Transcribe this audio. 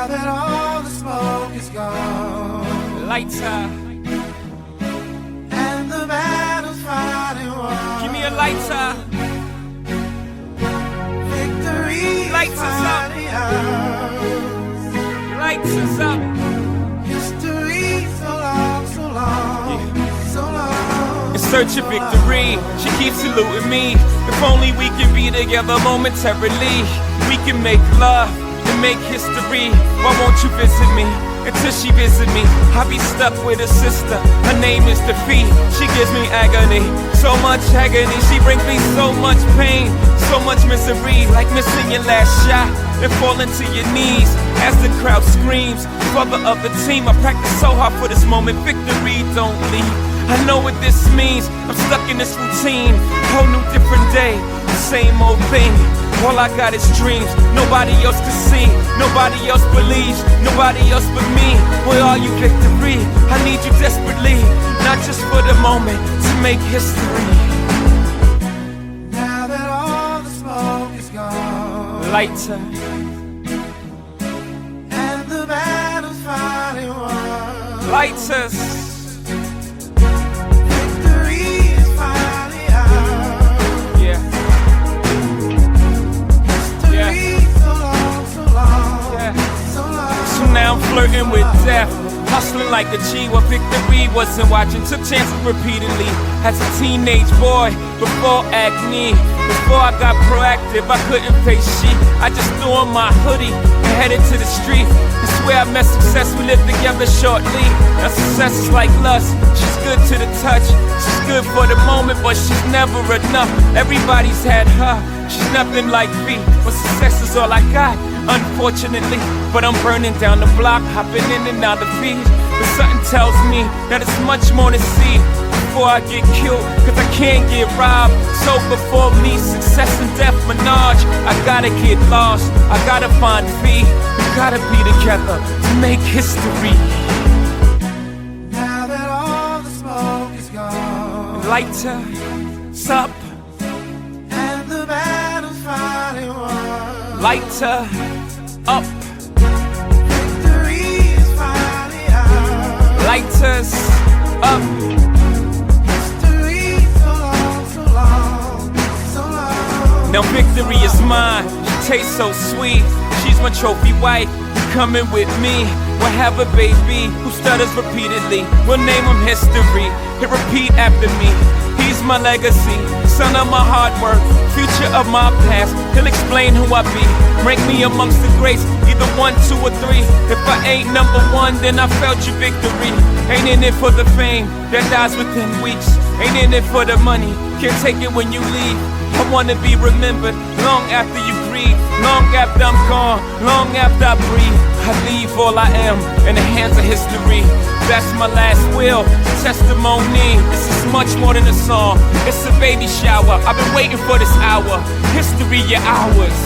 Now that all the smoke is gone, Lighter. and the battle's finally won. Give me a lighter. Victory Lights us up. finally ours. Lights us up. History so long, so long, so long. In search of victory, she keeps saluting me. If only we can be together momentarily. We can make love and make history. Why won't you visit me? Until she visit me, I'll be stuck with a sister. Her name is Defeat. She gives me agony, so much agony. She brings me so much pain, so much misery. Like missing your last shot and falling to your knees as the crowd screams for the other team. I practice so hard for this moment. Victory don't leave. I know what this means. I'm stuck in this routine. Whole new different day, the same old thing. All I got is dreams. Nobody else can see. Nobody else believes. Nobody else but me. Where are you, victory? I need you desperately. Not just for the moment, to make history. Now that all the smoke is gone, Lighter. and the battle's finally won. Lighters. Victory is finally ours. Yeah. History so long, so long, Yeah. so long. So now I'm flirting with death, hustling like a G. What victory wasn't watching, took chances repeatedly. As a teenage boy, before acne, before I got proactive, I couldn't face shit. I just threw on my hoodie and headed to the street. I swear I met success, we lived together shortly. Now success is like lust, she's good to the touch. She's good for the moment, but she's never enough. Everybody's had her, she's nothing like me. But success is all I got, unfortunately. But I'm burning down the block, hopping in and out the feed. But something tells me that it's much more to see before I get killed, cause I can't get robbed. So before me, success and death menage. I gotta get lost, I gotta find feet. We gotta be together to make history. Now that all the smoke is gone, Lighter, up, and the battle's finally won. lighter, up, Victory is finally ours. lighters, up. History so long, so long, so long. Now victory is mine, she tastes so sweet. She's my trophy wife, coming with me. We'll have a baby who stutters repeatedly. We'll name him History, he'll repeat after me. He's my legacy, son of my hard work, future of my past. He'll explain who I be, rank me amongst the greats, either 1, 2, or 3. If I ain't number 1, then I felt your victory. Ain't in it for the fame that dies within weeks. Ain't in it for the money, can't take it when you leave. I wanna be remembered long after you grieve, long after I'm gone, long after I breathe. I leave all I am in the hands of history. That's my last will, testimony. This is much more than a song, it's a baby shower. I've been waiting for this hour. History, you're ours.